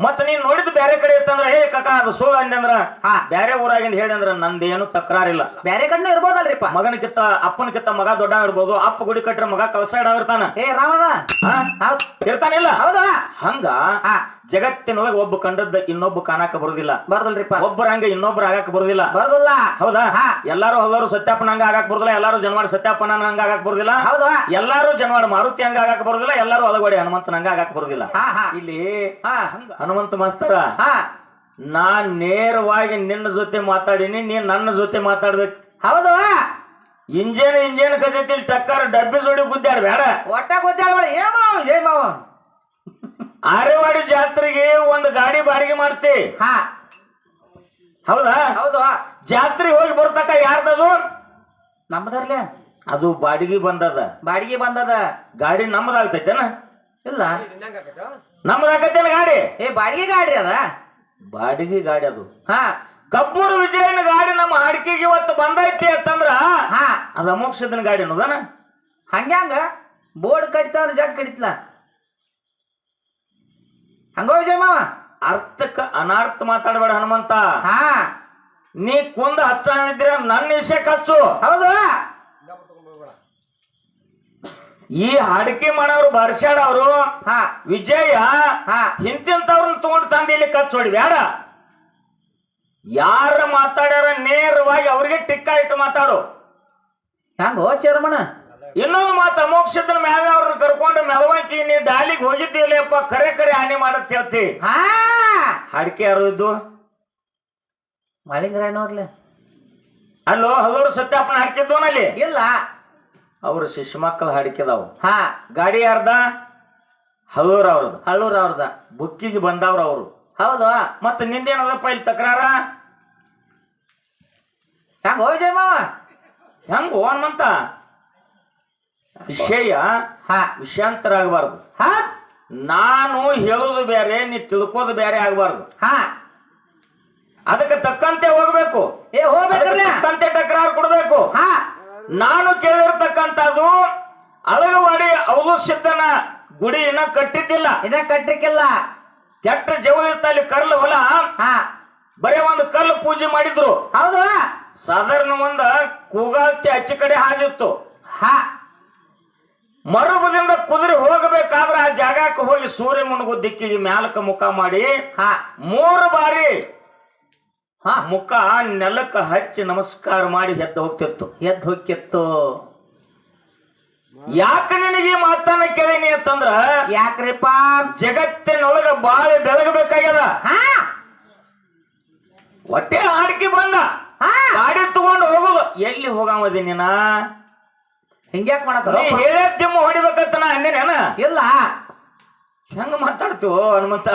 ಮತ್ತ ನೀನ್ ನೋಡಿದ್ ಬ್ಯಾರೆ ಕಡೆ ಇತ್ತಂದ್ರ ಹೇ ಕಕ್ಕ ಅದು ಸುಳ್ಳು ಅಂದ್ರ ಬ್ಯಾರೆ ಊರಾಗಿಂದ ಹೇಳಿ ಅಂದ್ರ ನಂದೇನು ತಕರಾರಿಲ್ಲ. ಬ್ಯಾರೆ ಕಡೆ ಇರ್ಬೋದಲ್ರಿಪ್ಪ. ಮಗನಕಿತ್ತ ಅಪ್ಪನಕಿತ್ತ ಮಗ ದೊಡ್ಡ ಇರ್ಬೋದು. ಅಪ್ಪ ಗುಡಿ ಕಟ್ರೆ ಮಗ ಕಲಸ ಇರ್ತಾನ. ಏ ರಾಮಣ್ಣ ಇರ್ತಾನಿಲ್ಲ. ಹೌದಾ? ಹಂಗ ಜಗತ್ತಿನೊಳಗ ಒಬ್ಬ ಕಂಡದ್ದ ಇನ್ನೊಬ್ಬ ಕಾಣಾಕ ಬರುದಿಲ್ಲ. ಬರ್ದಲ್ರಿಪ್ಪ. ಒಬ್ಬರ ಹಂಗ ಇನ್ನೊಬ್ರು ಆಗಾಕ ಬರುದಿಲ್ಲ. ಬರ್ದಲ್ಲ. ಹೌದಾ? ಎಲ್ಲಾರು ಹಲವಾರು ಸತ್ಯಪ್ಪನ ಹಂಗ ಆಗಾಕ ಬರುದಿಲ್ಲ. ಎಲ್ಲಾರು ಜನವಾಡ ಸತ್ಯಪ್ಪನ ಹಂಗ ಆಗಾಕ ಬರುದಿಲ್ಲ. ಹೌದಾ? ಎಲ್ಲಾರು ಜನವಾಡ ಮಾರುತಿ ಹಂಗ ಆಗಾಕ ಬರುದಿಲ್ಲ. ಎಲ್ಲಾರು ಅಲಗೋಡಿ ಹನುಮಂತನ ಹಂಗ ಆಗಾಕ ಬರುದಿಲ್ಲ. ಇಲ್ಲಿ ಹನುಮಂತ ಮಾಸ್ತರ ನಾ ನೇರವಾಗಿ ನಿನ್ನ ಜೊತೆ ಮಾತಾಡಿನಿ, ನೀನ್ ನನ್ನ ಜೊತೆ ಮಾತಾಡ್ಬೇಕು. ಹೌದು. ಇಂಜೇನ್ ಕದೈತಿ ಟಕ್ಕರ್ ಡಬ್ಬಿ ಜೋಡಿ ಗುದ್ದಾಡ ಬೇಡ. ಒಟ್ಟ ಗುದ್ದಾಡ ಏನ್ ಮಾವ ಜೈ ಮಾವ. ಆರೇವಾಡಿ ಜಾತ್ರೆಗೆ ಒಂದು ಗಾಡಿ ಬಾಡಿಗೆ ಮಾಡ್ತಿ. ಹೌದಾ? ಹೌದು. ಜಾತ್ರೆಗೆ ಹೋಗಿ ಬರ್ತಕ್ಕ ಯಾರ್ದದು? ನಮ್ಮದರ್ಲೆ. ಅದು ಬಾಡಿಗೆ ಬಂದದ. ಬಾಡಿಗೆ ಬಂದದ. ಗಾಡಿ ನಮ್ಮದಾಗ್ತೈತೇನ? ಇಲ್ಲ ನಮ್ಮದಾಗತ್ತೇನ ಗಾಡಿ? ಏ ಬಾಡಿಗೆ ಗಾಡಿ ಅದ. ಬಾಡಿಗೆ ಗಾಡಿ ಅದು. ಕಬ್ಬೂರು ವಿಜಯನ ಗಾಡಿ ನಮ್ಮ ಹಾಡ್ಕಿಗೆ ಇವತ್ತು ಬಂದೈತಿ ಅಂತಂದ್ರ ಅದ ಅಮೋಕ್ಷದನ ಗಾಡಿ ಅನ್ನೋದನ. ಹಂಗ್ಯಾಂಗ ಬೋರ್ಡ್ ಕಡಿತ ಜಡ್ ಕಡಿತಲ ಹಂಗೋ ವಿಜಯ ಮಾವ. ಅರ್ಥಕ್ಕ ಅನಾರ್ಥ ಮಾತಾಡಬೇಡ ಹನುಮಂತ. ನೀ ಕುಂದ ಹಚ್ಚಿದ್ರೆ ನನ್ನ ವಿಷಯಕ್ಕೆ ಹಚ್ಚು. ಹೌದು. ಈ ಹಾಡಿಕೆ ಮಾಡೋರು ಬರ್ಸ್ಯಾಡ ಅವರು ವಿಜಯ ಇಂತಿಂತವ್ರನ್ನ ತಗೊಂಡು ತಂದು ಇಲ್ಲಿ ಕಚ್ಚ ಹೊಡಿ ಬೇಡ. ಯಾರ ಮಾತಾಡ್ಯಾರ ನೇರವಾಗಿ ಅವ್ರಿಗೆ ಟಿಕ್ಕ ಇಟ್ಟು ಮಾತಾಡು. ಹೆಂಗೋ ಚೇರ್ಮನ? ಇನ್ನೊಂದು ಮಾತು, ಅಮೋಕ್ಷದನ ಮ್ಯಾಗ ಅವ್ರನ್ನ ಕರ್ಕೊಂಡು ಮೆಲವಾಕಿ ನೀ ಡಾಲಿಗೆ ಹೋಗಿದ್ದೀವಲ್ಲಪ್ಪ ಕರೆ ಕರೆ ಹಾನಿ ಮಾಡತ್ ಹೇಳ್ತಿ. ಹಾಡಿಕೆ ಯಾರು ಇದ್ದು? ಮಾಳಿಂಗರಾಯನವ್ರಲ್ಲ. ಅಲ್ಲೋ ಹಲವರು ಸತ್ಯಾಪನ ಹಾಡ್ಕಿದ್ದೋನಲ್ಲಿ ಇಲ್ಲ. ಅವ್ರ ಶಿಶು ಮಕ್ಕಳ ಹಾಡಿಕೆದಾವು. ಗಾಡಿ ಯಾರ್ದ? ಹಲ್ಲೂರ್ ಅವ್ರದ್ದು. ಹಳ್ಳೂರ್ ಅವ್ರದ. ಬುಕ್ಕಿಗೆ ಬಂದವ್ರ ಅವರು. ಹೌದು. ಮತ್ತ ನಿಂದೇನದಪ್ಪ ಇಲ್ಲಿ ತಕರಾರ? ಹೆಂಗ ವಿಜಯ ಮಾವ? ಹೆಂಗ ಹನುಮಂತ? ವಿಷಯ ವಿಷಯಾಂತರ ಆಗಬಾರ್ದು. ನಾನು ಹೇಳೋದು ಬೇರೆ, ನೀ ತಿಳ್ಕೋದು ಬೇರೆ ಆಗಬಾರ್ದು. ಅದಕ್ಕೆ ತಕ್ಕಂತೆ ಹೋಗ್ಬೇಕು. ತಕ್ಕಂತೆ ತಕರಾರು ಕೊಡ್ಬೇಕು. ನಾನು ಕೇಳಿರ್ತಕ್ಕಂಥದ್ದು ಅಳಗವಾಡಿ ಅವಳು ಸಿದ್ಧನ ಗುಡಿ ಇನ್ನ ಕಟ್ಟಿದ್ದಿಲ್ಲ. ಕಟ್ಟಿಕ್ಕಿಲ್ಲ. ಕೆಟ್ಟ ಜವಳಿರ್ತ ಅಲ್ಲಿ ಕರ್ಲು ಹೊಲ ಬರೇ ಒಂದು ಕಲ್ಲು ಪೂಜೆ ಮಾಡಿದ್ರು. ಹೌದು. ಸಾಧಾರಣ ಒಂದ ಕೂಗಾಲ್ತಿ ಆಚೆ ಕಡೆ ಹಾದಿತ್ತು. ಮರುಬದಿಂದ ಕುದುರೆ ಹೋಗಬೇಕಾದ್ರೆ ಆ ಜಾಗಕ್ಕೆ ಹೋಗಿ ಸೂರ್ಯ ಮುಣಗು ದಿಕ್ಕಿಗೆ ಮ್ಯಾಲಕ ಮುಖ ಮಾಡಿ 3 ಬಾರಿ ಮುಖ ನೆಲಕ್ಕ ಹಚ್ಚಿ ನಮಸ್ಕಾರ ಮಾಡಿ ಎದ್ದು ಹೋಗ್ತಿತ್ತು. ಯಾಕ ನಿನಗೆ ಮಾತನ್ನ ಕೇಳಿನಿ ಅಂತಂದ್ರ, ಯಾಕ್ರಿಪ್ಪ? ಜಗತ್ತಿನೊಳಗ ಬಾಳ ಬೆಳಗಬೇಕಾಗ್ಯದ. ಹೊಟ್ಟೆ ಹಾಡಿಕೆ ಬಂದ ಗಾಡಿ ತಗೊಂಡು ಹೋಗುದು. ಎಲ್ಲಿ ಹೋಗಾಮದಿ ನೀನ? ಹಿಂಗ್ಯಾಕ್ ಮಾಡತ್ತ? ಹೇಳ ತಿಮ್ಮ ಹೊಡಿಬೇಕಂತ ನಾ ಅಂದೇನೇನ? ಇಲ್ಲ. ಹೆಂಗ ಮಾತಾಡ್ತೀವೋ ಹನುಮಂತ?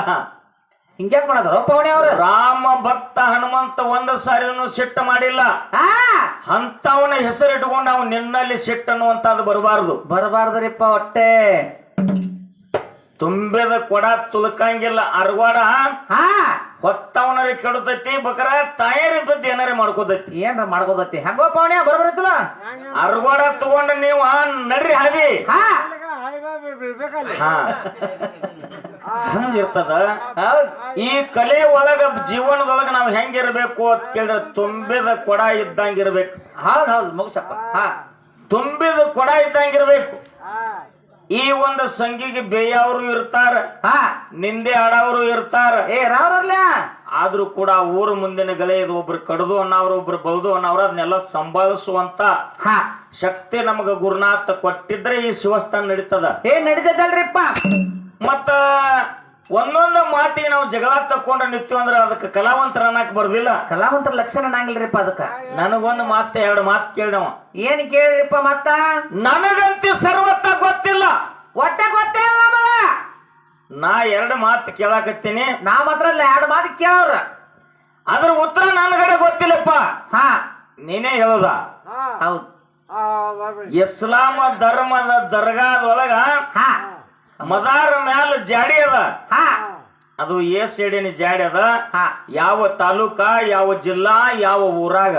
ಹಿಂಗ್ಯಾಕ್ ಮಾಡದ್ರು ಪವಣಿ ಅವ್ರು? ರಾಮ ಭಕ್ತ ಹನುಮಂತ ಒಂದು ಸಾರಿನೂ ಸಿಟ್ಟು ಮಾಡಿಲ್ಲ. ಅಂತವನ ಹೆಸರು ಇಟ್ಕೊಂಡು ನಾವು ನಿನ್ನಲ್ಲಿ ಸಿಟ್ಟು ಅನ್ನುವಂತದ್ದು ಬರಬಾರ್ದ್ರಿಪ್ಪ. ಹೊಟ್ಟೆ ತುಂಬಿದ ಕೊಡ ತುಳ್ಕಂಗಿಲ್ಲ. ಅರ್ವಾಡ ಹೊತ್ತವನರಿ ಕೆಡುತೈತಿ, ಬಕರ ತಾಯರಿ ಬಿದ್ದು ಏನಾರ ಮಾಡ್ಕೋತೈತಿ. ಏನ್ರ ಮಾಡ್ಕೋದೈತಿ. ಹಂಗೋ ಪವಣಿ ಬರಬರಿತ್ತಲ್ಲ. ಅರ್ವಾಡ ತಗೊಂಡ ನೀವು ನಡ್ರಿ ಹಾದಿ ಹಂಗಿರ್ತದ. ಈ ಕಲೆ ಒಳಗ ಜೀವನದೊಳಗ ನಾವ್ ಹೆಂಗಿರ್ಬೇಕು ಅಂತ ಕೇಳಿದ್ರೆ ತುಂಬಿದ ಕೊಡ ಇದ್ದಂಗಿರ್ಬೇಕು. ಹೌದೌದು ಮುಗಿಸಪ್ಪ. ತುಂಬಿದ ಕೊಡ ಇದ್ದಂಗಿರ್ಬೇಕು. ಈ ಒಂದು ಸಂಗಿಗೆ ಬೇಯವರು ಇರ್ತಾರ, ನಿಂದೆ ಆಡವರು ಇರ್ತಾರ. ಆದ್ರೂ ಕೂಡ ಊರು ಮುಂದಿನ ಗಲೆಯದು ಒಬ್ರು ಕಡದು ಅನ್ನವ್ರು, ಒಬ್ರು ಬೌದು ಅನ್ನವ್ರು, ಅದನ್ನೆಲ್ಲ ಸಂಭಾಳಿಸುವಂತ ಶಕ್ತಿ ನಮಗ ಗುರುನಾಥ ಕೊಟ್ಟಿದ್ರೆ ಈ ಶಿವಸ್ಥಾನ ನಡೀತದ. ನಡೀತದಲ್ರಿಪ್ಪ. ಮತ್ತ ಒಂದೊಂದು ಮಾತಿಗೆ ನಾವು ಜಗಳ ತಕೊಂಡ ನಿತ್ತೀವಿ ಅಂದ್ರೆ ಅದಕ್ಕೆ ಕಲಾವಂತರ ಅನ್ನಕ್ ಬರುದಿಲ್ಲ. ಕಲಾವಂತರ ಲಕ್ಷಣ ಅನ್ನಂಗಿಲ್ರಿಪ್ಪ. ಅದಕ್ಕ ನನಗೊಂದು ಮಾತು 2 ಮಾತು ಕೇಳಿದವ. ಏನ್ ಕೇಳಿದ್ರಿಪ್ಪ? ಮತ್ತ ನನಗಂತೂ ಸರ್ವತ್ತ ಗೊತ್ತಿಲ್ಲ. ಒಟ್ಟ ಗೊತ್ತಿಲ್ಲ ನಮಗ. ನಾ 2 ಮಾತು ಕೇಳಾಕತ್ತೀನಿ. ನಾ ಮಾತ್ರ 2 ಮಾತು ಕೇಳವ್ರ. ಅದ್ರ ಉತ್ತರ ನನಗಡೆ ಗೊತ್ತಿಲ್ಲಪ್ಪ. ನೀನೇ ಹೇಳುದ? ಹೌದು. ಇಸ್ಲಾಂ ಧರ್ಮದ ದರ್ಗಾದೊಳಗ ಮದಾರ ಮ್ಯಾಲ ಜಾಡಿ ಅದ. ಅದು ಎಡಿನ ಜಾಡಿ ಅದ. ಯಾವ ತಾಲೂಕ, ಯಾವ ಜಿಲ್ಲಾ, ಯಾವ ಊರಾಗ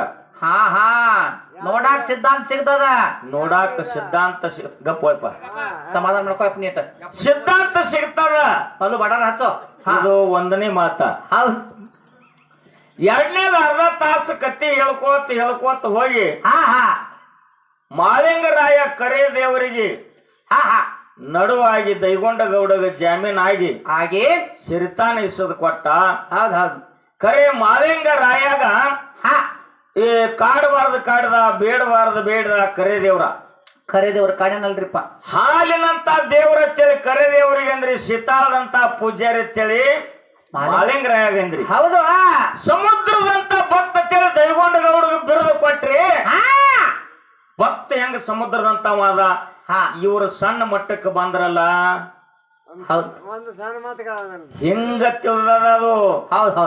ನೋಡಾಕ ಸಿದ್ಧಾಂತ ಸಿಗ್ತದ. ನೋಡಾಕ ಸಿದ್ಧಾಂತ ಗಪ್ಪ ಸಮಾಧಾನ ಮಾಡ್ಕೋಪ್ಪ. ನೀಟ ಸಿದ್ಧಾಂತ ಸಿಗ್ತದ. ಅಲ್ಲೂ ಬಡಾರ ಹಚ್ಚೋ. ಇದು ಒಂದನೇ ಮಾತ. ಹೌದು. ಎರಡನೇದು ಅರ್ಧ ತಾಸು ಕತ್ತಿ ಹೇಳ್ಕೋತ ಹೋಗಿ ಮಾಳಿಂಗರಾಯ ಕರೆ ದೇವರಿಗೆ ನಡುವಾಗಿ ದೈಗೊಂಡ ಗೌಡಗ ಜಾಮೀನ್ ಆಗಿ ಸಿರಿತಾನ ಇಸದ್ ಕೊಟ್ಟ. ಹೌದು. ಕರೆ ಮಾಳಿಂಗರಾಯಾಗ ಈ ಕಾಡದ ಬೇಡದ ಕರೆ ದೇವ್ರ ಕಾಡೇನಲ್ರಿಪ್ಪ. ಹಾಲಿನಂತ ದೇವ್ರ ಅಂತೇಳಿ ಕರೆ ದೇವ್ರಿಗೆ ಅಂದ್ರಿ, ಶೀತಾಳದಂತ ಪೂಜಾರಿ ಅಂತೇಳಿ ಮಾಳಿಂಗರಾಯಾಗ ಅಂದ್ರಿ. ಹೌದು. ಸಮುದ್ರದಂತ ಭಕ್ತ ಅಂತೇಳಿ ದೈಗೊಂಡ ಗೌಡಗ ಬಿರುದು ಕೊಟ್ರಿ. ಭಕ್ತ ಹೆಂಗ ಸಮುದ್ರದಂತ ವಾದ, ಇವ್ರು ಸಣ್ಣ ಮಟ್ಟಕ್ಕೆ ಬಂದ್ರಲ್ಲ. ಹಿಂಗ ತಿಳಿದ ಅದು. ಹೌದು.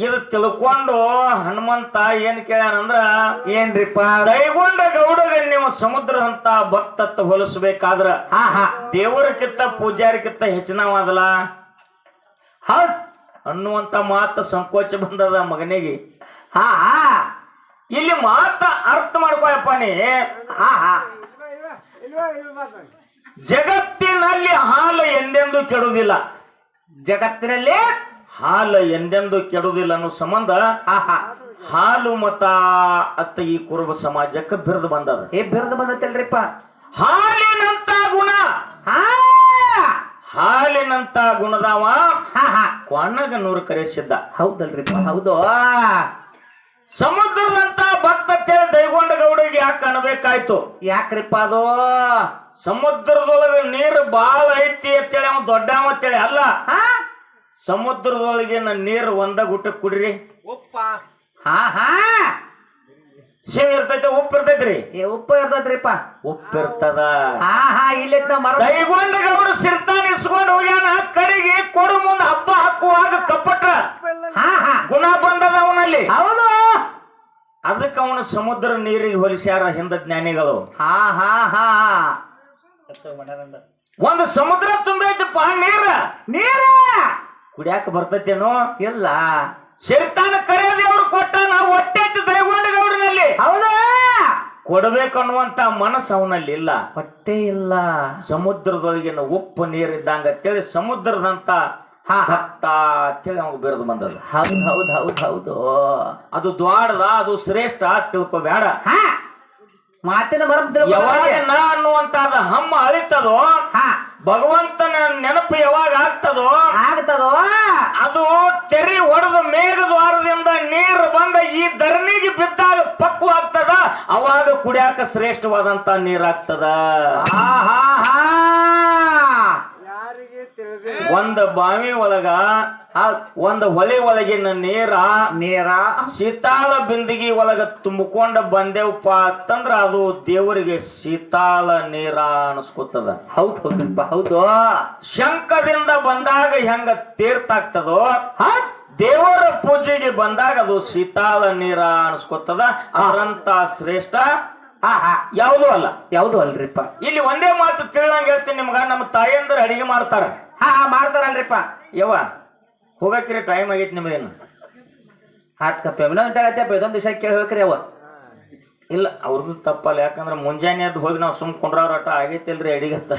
ಇದು ತಿಳ್ಕೊಂಡು ಹನುಮಂತ ಏನ್ ಕೇಳ್ಯಾನಂದ್ರ, ಏನ್ರಿಪ್ಪ? ದೈಗೊಂಡ ಗೌಡಗ ನೀವು ಸಮುದ್ರದಂತ ಭಕ್ತತ್ವ ಹೋಲಿಸ್ಬೇಕಾದ್ರ ದೇವರಕ್ಕಿಂತ ಪೂಜಾರಿಕ್ಕಿಂತ ಹೆಚ್ಚಿನವಾದಲ್ಲ ಹೌದ್ ಅನ್ನುವಂತ ಮಾತು ಸಂಕೋಚ ಬಂದದ ಮಗನಿಗೆ. ಇಲ್ಲಿ ಮಾತ ಅರ್ಥ ಮಾಡ್ಕೋಯಪ್ಪ ನೀ. ಜಗತ್ತಿನಲ್ಲಿ ಹಾಲು ಎಂದೆಂದು ಕೆಡುವುದಿಲ್ಲ. ಜಗತ್ತಿನಲ್ಲಿ ಹಾಲು ಎಂದೆಂದು ಕೆಡುವುದಿಲ್ಲ ಅನ್ನೋ ಸಂಬಂಧ ಹಾಲು ಮತ ಅತ್ತ ಈ ಕುರುಬ ಸಮಾಜಕ್ಕೆ ಬಿರುದು ಬಂದದ. ಬಿರುದು ಬಂದತ್ತಲ್ರಿಪ್ಪ. ಹಾಲಿನಂತ ಗುಣ, ಹಾಲಿನಂತ ಗುಣದವ ಕೊಣ್ಣಗ ನೂರು ಕರೆಸಿದ್ದ. ಹೌದಲ್ರಿಪ್ಪ. ಹೌದು. ಸಮುದ್ರದಂತ ಭಕ್ತ ದೈಗೊಂಡ ಗೌಡಿಗೆ ಯಾಕೆ ಅನ್ಬೇಕಾಯ್ತು? ಯಾಕ್ರಿಪ್ಪ ಅದು? ಸಮುದ್ರದೊಳಗ ನೀರು ಬಾಳ ಐತಿ ಅಂತೇಳಿ ಅವ ದೊಡ್ಡವ ಅಂತೇಳಿ ಅಲ್ಲ. ಸಮುದ್ರದೊಳಗಿನ ನೀರು ಒಂದ ಗುಟ್ಟ ಕುಡ್ರಿ. ಶಿವ ಇರ್ತೈತೆ, ಉಪ್ಪು ಇರ್ತೈತ್ರಿ. ಉಪ್ಪು ಇರ್ತೈತ್ರಿಪ್ಪ. ಉಪ್ಪಿರ್ತದ. ಇಲ್ಲಿ ದೈಗೊಂಡ ಗೌಡ ಸಿರ್ತಾನ ಇಸ್ಕೊಂಡು ಹೋಗ್ಯಾನ. ಕಡೆಗೆ ಕೊಡು ಮುಂದ ಹಬ್ಬ ಹಾಕುವಾಗ ಕಪ್ಪಟ ಗುಣ ಬಂದದ ಅವನಲ್ಲಿ. ಹೌದು. ಅದಕ್ಕೆ ಅವನು ಸಮುದ್ರ ನೀರಿಗೆ ಹೋಲಿಸ್ಯಾರ ಹಿಂದ ಜ್ಞಾನಿಗಳು. ಒಂದು ಸಮುದ್ರ ತುಂಬೈತಪ್ಪ ನೀರ ಕುಡಿಯಾಕ ಬರ್ತೈತೇನೋ ಇಲ್ಲ. ಸಿರ್ತಾನ ಕರೆಯದೇವ್ರು ಕೊಟ್ಟ ನಾವು ಹೊಟ್ಟೆ ದೈಗೊಂಡ ಗೌಡನಲ್ಲಿ. ಹೌದಾ? ಕೊಡ್ಬೇಕನ್ನುವಂತ ಮನಸ್ಸು ಅವನಲ್ಲಿ ಇಲ್ಲ. ಹೊಟ್ಟೆ ಇಲ್ಲ. ಸಮುದ್ರದೊಳಗಿನ ಉಪ್ಪು ನೀರಿದ್ದಂಗ ಅಂತೇಳಿ ಸಮುದ್ರದಂತ ಭಕ್ತ ಅಂತೇಳಿ ಅವಾಗ ಬಿರುದು ಬಂದದ. ಹೌದು. ಅದು ದ್ವಾಡದ, ಅದು ಶ್ರೇಷ್ಠ ತಿಳ್ಕೊಬೇಡ. ಮಾತಿನ ಯಾವಾಗ ನಾ ಅನ್ನುವಂತ ಹಮ್ಮ ಅಳಿತದೋ, ಭಗವಂತನ ನೆನಪು ಯಾವಾಗ ಆಗ್ತದೋ ಅದು ತೆರಿ ಹೊಡೆದ ಮೇಘದ್ವಾರದಿಂದ ನೀರು ಬಂದ ಈ ಧರಣಿಗೆ ಬಿದ್ದಾಗ ಪಕ್ವ ಆಗ್ತದ. ಅವಾಗ ಕುಡಿಯಾಕ ಶ್ರೇಷ್ಠವಾದಂತ ನೀರಾಗ್ತದ. ಒಂದ ಬಾವಿ ಒಳಗ ಒಂದ ಹೊಳೆ ಒಳಗಿನ ನೀರ ಶೀತಾಳ ಬಿಂದಿಗೆ ಒಳಗ ತುಂಬಿಕೊಂಡ ಬಂದೇವಪ್ಪ ಅಂತಂದ್ರ ಅದು ದೇವರಿಗೆ ಶೀತಾಳ ನೀರ ಅನಿಸ್ಕೊತದ. ಹೌದು. ಶಂಕದಿಂದ ಬಂದಾಗ ಹೆಂಗ ತೀರ್ಥ ಆಗ್ತದೋ, ದೇವರ ಪೂಜೆಗೆ ಬಂದಾಗ ಅದು ಶೀತಾಳ ನೀರ ಅನಿಸ್ಕೊತದ. ಅದರಂತ ಶ್ರೇಷ್ಠ ಯಾವುದು ಅಲ್ರಿಪ್ಪ. ಇಲ್ಲಿ ಒಂದೇ ಮಾತು ತಿಳಿದಂಗ ಹೇಳ್ತೀನಿ ನಿಮ್ಗ. ನಮ್ಮ ತಾಯಿಯಂದ್ರ ಅಡಿಗೆ ಮಾಡ್ತಾರಲ್ರಿಪ್ಪ. ಯವ್ವ ಹೋಗಕ್ರಿ ಟೈಮ್ ಆಗೈತಿ ನಿಮ್ಗೇನು? 10 ಕಪ್ ಇದೊಂದು ದಿವಸ ಕೇಳಿ ಹೋಗ್ರಿ ಅವ. ಇಲ್ಲ ಅವ್ರದ್ದು ತಪ್ಪಲ್ಲ. ಯಾಕಂದ್ರ ಮುಂಜಾನೆ ಅದ್ ಹೋಗಿ ನಾವ್ ಸುಮ್ಕೊಂಡ್ರವ್ರ ಆಟ ಆಗೈತಿಲ್ರಿ ಅಡಿಗತ್ತ.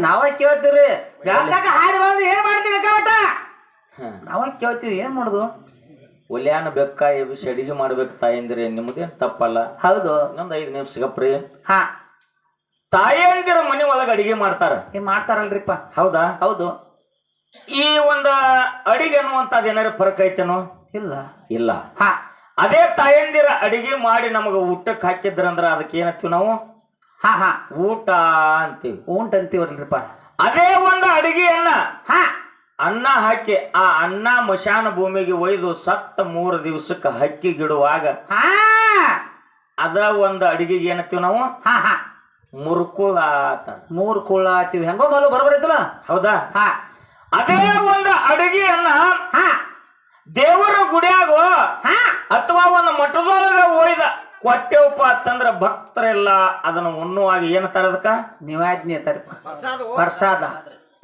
ನಾವ ಕೇಳ್ತೀವ್ರಿ. ಹಾಡಿ ಬಂದು ಏನ್ ಮಾಡ್ತೀವಿ ಕಬಟ? ನಾವ ಕೇಳ್ತೀವಿ, ಏನ್ ಮಾಡುದು? ಒಲ್ಯಾನ ಬೆಕ್ಕ ಎಬ್ಬಿಸಿ ಅಡಿಗೆ ಮಾಡ್ಬೇಕು ತಾಯಂದಿರಿ, ನಿಮ್ದೇನ್ ತಪ್ಪಲ್ಲ. ಹೌದು. ಇನ್ನೊಂದ್ 5 ನಿಮಿಷ ಸಿಗಪ್ರಿ. ತಾಯಂದಿರ ಮನೆ ಒಳಗ ಅಡಿಗೆ ಮಾಡ್ತಾರಲ್ರಿಪ್ಪ. ಹೌದಾ? ಹೌದು. ಈ ಒಂದ ಅಡಿಗೆ ಅನ್ನುವಂತದ್ ಏನಾರ ಫರಕ್ ಐತೇನೋ? ಇಲ್ಲ. ಅದೇ ತಾಯಂದಿರ ಅಡಿಗೆ ಮಾಡಿ ನಮಗ ಊಟಕ್ಕೆ ಹಾಕಿದ್ರಂದ್ರ ಅದಕ್ಕೆ ಏನತ್ತೀವಿ ನಾವು? ಊಟ ಅಂತೀವಿ. ಅಂತೀವಲ್ರಿಪ್ಪ. ಅದೇ ಒಂದು ಅಡಿಗೆಯನ್ನ ಅನ್ನ ಹಾಕಿ ಆ ಅನ್ನ ಮಶಾನ ಭೂಮಿಗೆ ಒಯ್ದು ಸತ್ತ 3 ದಿವಸಕ್ಕೆ ಹಕ್ಕಿಗಿಡುವಾಗ ಅದ ಒಂದು ಅಡಿಗೆಗೆ ಏನತ್ತೀವಿ ನಾವು? ಮುರುಕುಳ ಅಂತೀವಿ. ಹೆಂಗೋ ಮಾಲು ಬರಬರೈತಲ್ಲ. ಹೌದಾ? ಅದೇ ಒಂದು ಅಡಿಗೆಯನ್ನ ದೇವರ ಗುಡಿಯಾಗ ಅಥವಾ ಒಂದು ಮಠದೊಳಗ ಒಯ್ದ ಕೊಟ್ಟೆವಪ್ಪ ಅಂತಂದ್ರ ಭಕ್ತರೆಲ್ಲ ಅದನ್ನ ಉಣ್ಣುವಾಗ ಏನ್ ತರದಕ್ಕ? ನಿವಾಜ್ಞೆ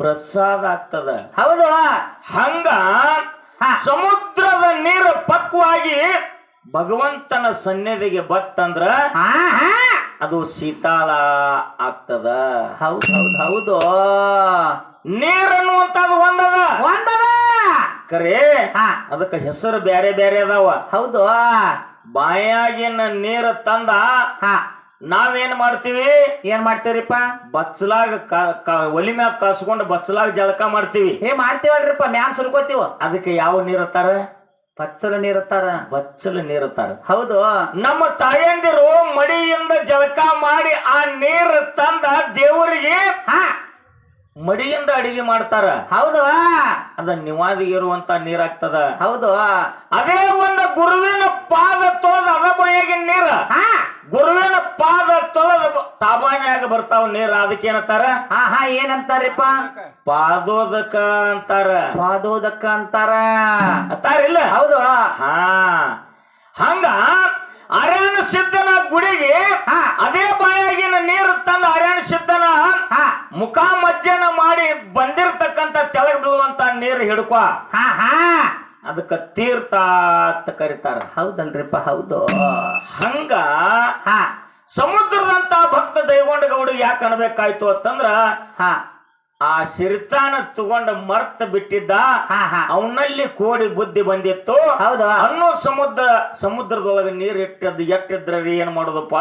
ಪ್ರಸಾದ ಆಗ್ತದ. ಹೌದು. ಹಂಗ ಸಮುದ್ರದ ನೀರು ಪಕ್ವಾಗಿ ಭಗವಂತನ ಸನ್ನಿಧಿಗೆ ಬತ್ತಂದ್ರ ಅದು ಶೀತಾಳ ಆಗ್ತದ. ಹೌದು ಹೌದು ಹೌದು. ನೀರನ್ನುವಂತದ್ದು ಒಂದದ ಕರೆ, ಅದಕ್ಕ ಹೆಸರು ಬ್ಯಾರೆ ಬ್ಯಾರೆ ಅದಾವ. ಹೌದು. ಬಾಯಾಗಿನ ನೀರ ತಂದ ನಾವೇನ್ ಮಾಡ್ತೀವಿ? ಏನ್ ಮಾಡ್ತೀವ್ರಿಪ್ಪ? ಬಚ್ಚಲಾಗ ಒಲಿ ಮ್ಯಾಗ ಕಸ್ಕೊಂಡು ಬಚ್ಚಲಾಗ ಜಳಕ ಮಾಡ್ತೀವಿ. ಮಾಡ್ತೀವಲ್ರಿಪ್ಪ, ಮ್ಯಾಮ್ ಸುರ್ಕೋತೀವ. ಅದಕ್ಕೆ ಯಾವ ನೀರತ್ತಾರ? ಬಚ್ಚಲ ನೀರತ್ತಾರ. ಬಚ್ಚಲ ನೀರತ್ತಾರ. ಹೌದು. ನಮ್ಮ ತಾಯಂದಿರು ಮಡಿಯಿಂದ ಜಳಕ ಮಾಡಿ ಆ ನೀರು ತಂದ ದೇವರಿಗೆ ಮಡಿಯಿಂದ ಅಡಿಗೆ ಮಾಡ್ತಾರ. ಹೌದು. ಅದ ನಿವಾದಿಗೆ ಇರುವಂತ ನೀರಾಗ್ತದ. ಹೌದು. ಅದೇ ಒಂದು ಗುರುವಿನ ಪಾದ ತೊಳೆದ ಅದ ಬಾಯಾಗಿನ ನೀರ ಗುರುವಿನ ಪಾದ ತೊಳೆದ ತಾಬಾನ್ಯಾಗ ಬರ್ತಾವ ನೀರ. ಅದಕ್ಕೆ ಏನಂತಾರ? ಏನಂತಾರಪ್ಪ? ಪಾದೋದಕ ಅಂತಾರ. ಪಾದೋದಕ ಅಂತಾರ ಅಂತಾರಿಲ್ಲ? ಹೌದು. ಹಂಗ ಅರ್ಯಾಣ ಸಿದ್ಧನ ಗುಡಿಗೆ ಅದೇ ಬಾಯಾಗಿನ ನೀರು ತಂದ ಅರ್ಯಾಣ ಸಿದ್ಧನ ಮುಖ ಮಜ್ಜನ ಮಾಡಿ ಬಂದಿರತಕ್ಕಂತ ತೆಳಗ್ ಬೀಳುವಂತ ನೀರು ಹಿಡ್ಕೊ. ಅದಕ್ಕ ತೀರ್ಥ ಅಂತ ಕರೀತಾರ. ಹೌದಲ್ರಿಪ್ಪ? ಹೌದು. ಹಂಗ ಸಮುದ್ರದಂತ ಭಕ್ತ ದೈಗೊಂಡ ಗೌಡಿಗೆ ಯಾಕೆ ಅನ್ಬೇಕಾಯ್ತು ಅಂತಂದ್ರ ಆ ಸಿರಿತಾನ ತಗೊಂಡ ಮರ್ತ ಬಿಟ್ಟಿದ್ದ, ಅವನಲ್ಲಿ ಕೋಡಿ ಬುದ್ಧಿ ಬಂದಿತ್ತು. ಹೌದು. ಅನ್ನೋ ಸಮುದ್ರದೊಳಗೆ ನೀರ್ ಎಟ್ಟಿದ್ರ ಏನ್ ಮಾಡೋದಪ್ಪ,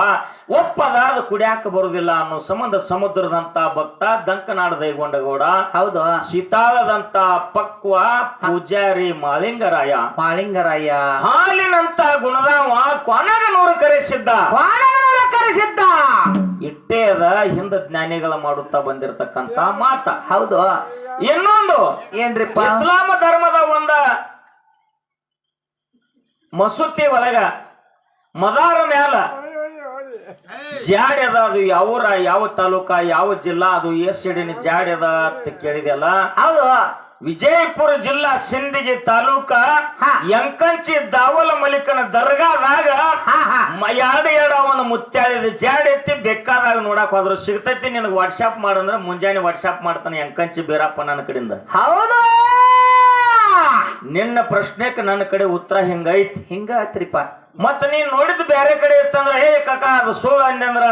ಒಪ್ಪದಾದ ಕುಡಿಯಾಕ ಬರುದಿಲ್ಲ ಅನ್ನೋ ಸಂಬಂಧ ಸಮುದ್ರದಂತ ಭಕ್ತ ದಂಕನಾಡ ದೈಗೊಂಡಗೌಡ, ಹೌದು, ಶೀತಾಳದಂತ ಪಕ್ವ ಪೂಜಾರಿ ಮಾಳಿಂಗರಾಯ ಹಾಲಿನಂತ ಗುಣದಾವ ಕೊನಗನೂರು ಕರೆಸಿದ್ದ. ಇಟ್ಟೇ ಅದ ಹಿಂದ ಜ್ಞಾನಿಗಳ ಮಾಡುತ್ತಾ ಬಂದಿರತಕ್ಕಂತ ಮಾತ. ಹೌದು. ಇನ್ನೊಂದು ಏನ್ರಿಪ್ಪ? ಇಸ್ಲಾಮ ಧರ್ಮದ ಒಂದ ಮಸೂತಿ ಒಳಗ ಮದಾರ ಮ್ಯಾಲ ಜಾಡಿ ಅದ. ಅದು ಯಾವೂರ, ಯಾವ ತಾಲೂಕ, ಯಾವ ಜಿಲ್ಲಾ, ಅದು ಎಷ್ಟಿನ ಜಾಡಿ ಅದ ಅಂತ ಕೇಳಿದೆಲ್ಲ. ಹೌದು. ವಿಜಯಪುರ ಜಿಲ್ಲಾ ಸಿಂದಗಿ ತಾಲೂಕ ಯಂಕಂಚಿ ದಾವಲ ಮಲಿಕನ ದರ್ಗಾದಾಗ ಎರಡು ಅವನ ಮುತ್ಯಾಳಿದ ಜಾಡಿ ಎತ್ತಿ ಬೇಕಾದಾಗ ನೋಡಕ್ ಹೋದ್ರು ಸಿಗ್ತೈತಿ. ನಿನಗೆ ವಾಟ್ಸಾಪ್ ಮಾಡಂದ್ರ ಮುಂಜಾನೆ ವಾಟ್ಸಾಪ್ ಮಾಡ್ತಾನೆ ಯಂಕಂಚಿ ಬೀರಪ್ಪ ನನ್ನ ಕಡೆಯಿಂದ. ಹೌದು. ನಿನ್ನ ಪ್ರಶ್ನೆಕ್ ನನ್ನ ಕಡೆ ಉತ್ತರ ಹಿಂಗೈತಿ. ಹಿಂಗತ್ರಿಪ್ಪ. ಮತ್ತ ನೀನ್ ನೋಡಿದ್ ಬ್ಯಾರೆ ಕಡೆ ಇತ್ತಂದ್ರ ಹೇ ಕಾಕ ಅದು ಸುಳ್ಳು ಅಂದ್ರ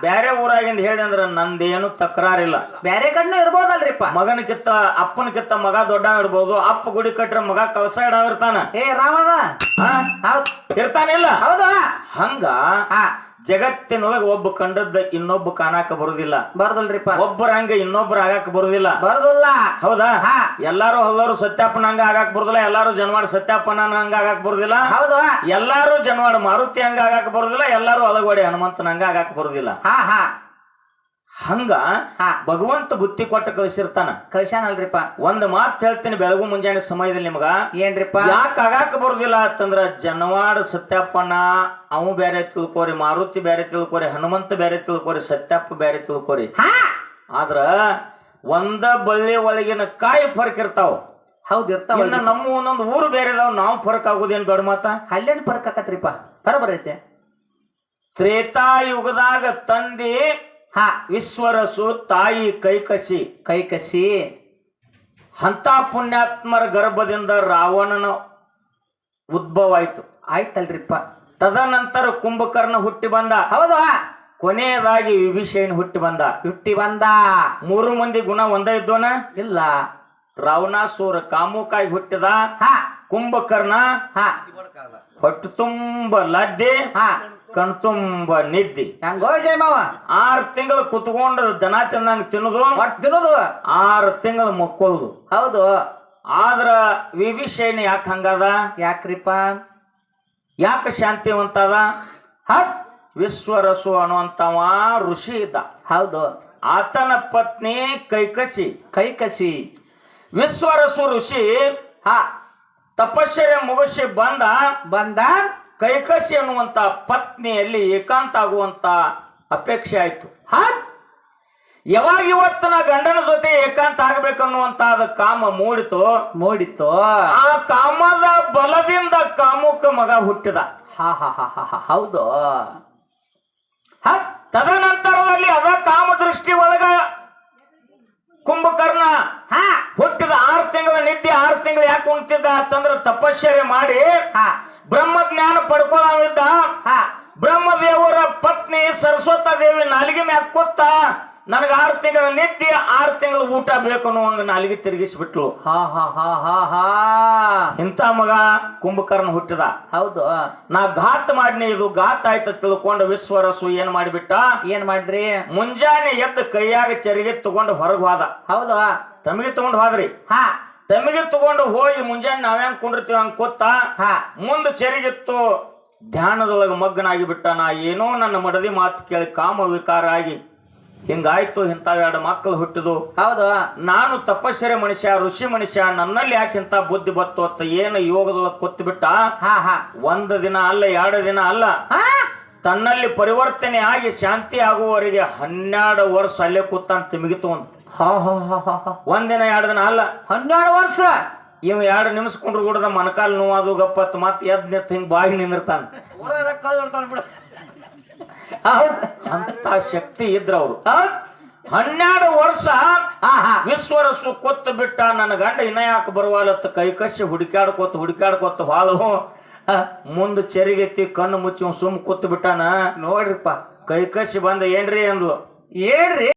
ಬ್ಯಾರೆ ಊರಾಗಿಂದ ಹೇಳಿ ಅಂದ್ರ ನಂದೇನು ತಕರಾರಿಲ್ಲ. ಬ್ಯಾರೆ ಕಡೆನೂ ಇರ್ಬೋದಲ್ರಿಪ್ಪ. ಮಗನಕಿತ್ತ ಅಪ್ಪನಕಿತ್ತ ಮಗ ದೊಡ್ಡ ಇರ್ಬೋದು. ಅಪ್ಪ ಗುಡಿ ಕಟ್ರೆ ಮಗ ಕಳಸ ಇರ್ತಾನ. ರಾಮಣ್ಣ ಇರ್ತಾನಿಲ್ಲ? ಹೌದು. ಹಂಗ ಜಗತ್ತಿನೊಳಗ ಒಬ್ಬ ಕಂಡದ್ದ ಇನ್ನೊಬ್ಬ ಕಾಣಾಕ ಬರುದಿಲ್ಲ. ಬರದಲ್ರಿಪ್ಪ. ಒಬ್ಬರ ಹಂಗ ಇನ್ನೊಬ್ಬರ ಆಗಾಕ ಬರುದಿಲ್ಲ. ಬರುದಿಲ್ಲ. ಹೌದಾ? ಎಲ್ಲಾರು ಹಲ್ಲರು ಸತ್ಯಾಪನ ಹಂಗ ಆಗಾಕ ಬರುದಿಲ್ಲ. ಎಲ್ಲಾರು ಜನವಾಡ ಸತ್ಯಾಪನ ಹಂಗ ಆಗಾಕ ಬರುದಿಲ್ಲ. ಹೌದು. ಎಲ್ಲಾರು ಜನವಾಡ ಮಾರುತಿ ಹಂಗ ಆಗಾಕ ಬರುದಿಲ್ಲ. ಎಲ್ಲಾರು ಅಲಗೋಡಿ ಹನುಮಂತನ ಹಂಗ ಆಗಾಕ ಬರುದಿಲ್ಲ. ಹಂಗ ಭಗವಂತ ಬುದ್ಧಿ ಕೊಟ್ಟ ಕಳಿಸಿರ್ತಾನ. ಕಳ್ಸಾನಲ್ರಿಪ್ಪ. ಒಂದ್ ಮಾತ್ ಹೇಳ್ತೀನಿ ಬೆಳಗು ಮುಂಜಾನೆ ಸಮಯದಲ್ಲಿ ನಿಮಗ. ಏನ್ರಿಪ್ಪ? ಯಾಕೆ ಆಗಾಕ ಬರುದಿಲ್ಲ ಅಂತಂದ್ರ ಜನವಾಡ ಸತ್ಯಪ್ಪನ ಅವು ಬೇರೆ ತಿಳ್ಕೋರಿ, ಮಾರುತಿ ಬೇರೆ ತಿಳ್ಕೋರಿ, ಹನುಮಂತ ಬೇರೆ ತಿಳ್ಕೋರಿ, ಸತ್ಯಪ್ಪ ಬೇರೆ ತಿಳ್ಕೋರಿ. ಆದ್ರ ಒಂದ ಬಳ್ಳಿ ಒಳಗಿನ ಕಾಯಿ ಫರ್ಕ್ ಇರ್ತಾವ. ಹೌದ್ ಇರ್ತಾವ. ನಮ್ಮ ಒಂದೊಂದು ಊರು ಬೇರೆ ಇದಾವ. ನಾವು ಫರ್ಕ್ ಆಗುದೇನ್ ದೊಡ್ಡ ಮಾತ? ಅಲ್ಲೇನ್ ಫರ್ಕ್ ಆಕತ್ರಿಪ್ಪ. ಬರಬರೈತೆ. ತ್ರೇತಾಯುಗದಾಗ ತಂದಿ ವಿಶ್ವರಸು ತಾಯಿ ಕೈಕಸಿ ಅಂತ ಪುಣ್ಯಾತ್ಮರ ಗರ್ಭದಿಂದ ರಾವಣನ ಉದ್ಭವ ಆಯ್ತಲ್ರಿಪ್ಪ. ತದನಂತರ ಕುಂಭಕರ್ಣ ಹುಟ್ಟಿ ಬಂದ. ಹೌದು. ಕೊನೆಯದಾಗಿ ವಿಭೀಷಣ ಹುಟ್ಟಿ ಬಂದ. 3 ಮಂದಿ ಗುಣ ಒಂದ ಇದ್ದೋನ ಇಲ್ಲ. ರಾವಣಾಸುರ ಕಾಮುಕಾಗಿ ಹುಟ್ಟಿದ. ಕುಂಭಕರ್ಣ ಹೊಟ್ಟು ತುಂಬ ಲದ್ದೆ, ಕಣ್ತುಂಬ ನಿದ್ದಿ. 6 ತಿಂಗಳು ಕುತ್ಕೊಂಡು ದನ ತಿಂದಂಗ ತಿನ್ನೋದು, 6 ತಿಂಗಳು ಮಕ್ಕೊಳ್ಳೋದು. ಹೌದು. ಆದ್ರ ವಿಭೀಷಣ ಯಾಕೆ ಹಂಗದ? ಯಾಕ್ರಿಪ್ಪ? ಯಾಕೆ ಶಾಂತಿವಂತದ? ವಿಶ್ವರಸು ಅನ್ನುವಂತವ ಋಷಿ ಇದ್ದ. ಹೌದು. ಆತನ ಪತ್ನಿ ಕೈಕಸಿ. ವಿಶ್ವರಸು ಋಷಿ ತಪಶ್ಚರ್ಯ ಮುಗಿಸಿ ಬಂದ ಕೈಕಸಿ ಅನ್ನುವಂತ ಪತ್ನಿಯಲ್ಲಿ ಏಕಾಂತ ಆಗುವಂತ ಅಪೇಕ್ಷೆ ಆಯ್ತು. ಯಾವಾಗ ಇವತ್ತು ನಾ ಗಂಡನ ಜೊತೆ ಏಕಾಂತ ಆಗ್ಬೇಕನ್ನುವಂತ ಕಾಮ ಮೂಡಿತು. ಆ ಕಾಮದ ಬಲದಿಂದ ಕಾಮುಕ ಮಗ ಹುಟ್ಟಿದ. ಹೌದು. ತದನಂತರದಲ್ಲಿ ಅದ ಕಾಮ ದೃಷ್ಟಿ ಒಳಗ ಕುಂಭಕರ್ಣ ಹುಟ್ಟಿದ. 6 ತಿಂಗಳ ನಿದ್ದೆ. 6 ತಿಂಗಳು ಯಾಕೆ ಉಣ್ತಿದ್ದ ಅಂತಂದ್ರ ತಪಶ್ಚರ್ಯ ಮಾಡಿ ಬ್ರಹ್ಮ ಜ್ಞಾನ ಪಡ್ಕೊಳ್ಳಿದ್ದ. ಬ್ರಹ್ಮದೇವರ ಪತ್ನಿ ಸರಸ್ವತ ದೇವಿ ನಾಲಿಗೆ ಮ್ಯಾಗ ಕೂತ ನನಗ 6 ತಿಂಗಳ ನಿದ್ದೆ 6 ತಿಂಗಳ ಊಟ ಬೇಕು ಅನ್ನುವಂಗ ನಾಲಿಗೆ ತಿರುಗಿಸ್ಬಿಟ್ಲು. ಇಂಥ ಮಗ ಕುಂಭಕರ್ಣ ಹುಟ್ಟಿದ. ಹೌದು. ನಾ ಘಾತ್ ಮಾಡಿನಿ, ಇದು ಘಾತ್ ಆಯ್ತ ತಿಳ್ಕೊಂಡು ವಿಶ್ವರಸು ಏನ್ ಮಾಡಿಬಿಟ್ಟ, ಏನ್ ಮಾಡಿದ್ರಿ? ಮುಂಜಾನೆ ಎದ್ದು ಕೈಯಾಗ ಚರಿಗೆ ತಗೊಂಡು ಹೊರಗೆ ಹೋದ. ಹೌದು. ತಮಗೆ ತಗೊಂಡು ಹೋದ್ರಿ. ತಮಗೆ ತಗೊಂಡು ಹೋಗಿ ಮುಂಜಾನೆ ನಾವ್ಯಾಂಗ್ ಕುಂಡಿರ್ತೀವಿ ಹಂಗ ಕೂತ ಮುಂದ್ ಚರಿಗಿತ್ತು. ಧ್ಯಾನದೊಳಗ ಮಗ್ನಾಗಿ ಬಿಟ್ಟ. ನಾ ಏನೋ ನನ್ನ ಮಡದಿ ಮಾತು ಕೇಳಿ ಕಾಮ ವಿಕಾರ ಆಗಿ ಹಿಂಗಾಯ್ತು. ಇಂಥ 2 ಮಕ್ಕಳು ಹುಟ್ಟಿದು. ಹೌದು. ನಾನು ತಪಸ್ಸರೆ ಮನುಷ್ಯ, ಋಷಿ ಮನುಷ್ಯ, ನನ್ನಲ್ಲಿ ಯಾಕೆ ಇಂಥ ಬುದ್ಧಿ ಬತ್ತು ಅಂತ ಏನು ಯೋಗದೊಳಗ ಕೂತ್ ಬಿಟ್ಟ. 1 ದಿನ ಅಲ್ಲ 2 ದಿನ ಅಲ್ಲ, ತನ್ನಲ್ಲಿ ಪರಿವರ್ತನೆ ಆಗಿ ಶಾಂತಿ ಆಗುವವರೆಗೆ 12 ವರ್ಷ ಅಲ್ಲೇ ಕೂತಾನ ತಿಮಿಗಿತು. 1 ದಿನ 2 ದಿನ ಅಲ್ಲ, 12 ವರ್ಷ. ಇವ್ 2 ನಿಮಿಷ ಕುಂಡ್ರು ಕೂಡದ ಮನಕಾಲ್ ನೋವು ಗಪ್ಪತ್ ಮತ್ ಎದ್ ನಿಂತ ಹಿಂಗ್ ಬಾಗಿ ನಿಂದಿರ್ತಾನ. ಅಂತ ಶಕ್ತಿ ಇದ್ರ ಅವ್ರು. 12 ವರ್ಷ ವಿಶ್ವರಸು ಕೊತ್ತು ಬಿಟ್ಟ. ನನ್ನ ಗಂಡ ಇನ್ನ ಯಾಕೆ ಬರುವಲ್ಲತ್ತ ಕೈ ಕಸಿ ಹುಡುಕ್ಯಾಡ್ಕೋತ ಹಾಳು ಮುಂದ್ ಚೆರಿಗೆತ್ತಿ ಕಣ್ಣು ಮುಚ್ಚಿ ಸುಮ್ ಕೂತ್ ಬಿಟ್ಟಾನ. ನೋಡ್ರಿಪ್ಪ ಕೈ ಕಸಿ ಬಂದ ಏನ್ರಿ ಅಂದ್ಲು. ಏನ್ರಿ